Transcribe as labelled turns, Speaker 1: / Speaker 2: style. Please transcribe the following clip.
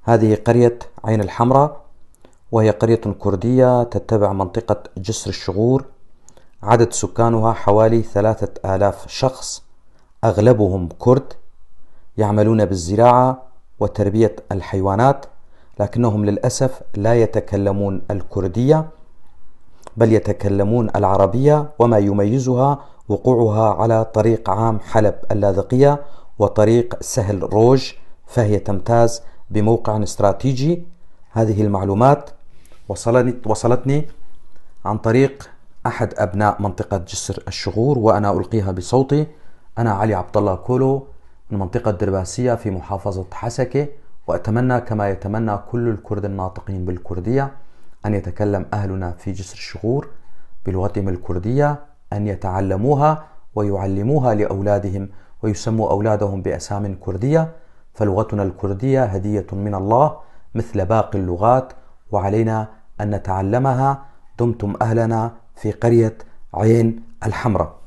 Speaker 1: هذه قرية عين الحمراء، وهي قرية كردية تتبع منطقة جسر الشغور. عدد سكانها حوالي 3000 شخص، أغلبهم كرد يعملون بالزراعة وتربية الحيوانات، لكنهم للأسف لا يتكلمون الكردية بل يتكلمون العربية، وما يميزها وقوعها على طريق عام حلب اللاذقية وطريق سهل روج، فهي تمتاز بموقع استراتيجي. هذه المعلومات وصلتني عن طريق أحد أبناء منطقة جسر الشغور، وأنا ألقيها بصوتي. أنا علي عبد الله كولو من منطقة درباسية في محافظة حسكة، وأتمنى كما يتمنى كل الكرد الناطقين بالكردية أن يتكلم أهلنا في جسر الشغور بلغتهم الكردية، أن يتعلموها ويعلموها لأولادهم ويسموا أولادهم بأسام كردية، فلغتنا الكردية هدية من الله مثل باقي اللغات، وعلينا أن نتعلمها. دمتم أهلنا في قرية عين الحمراء.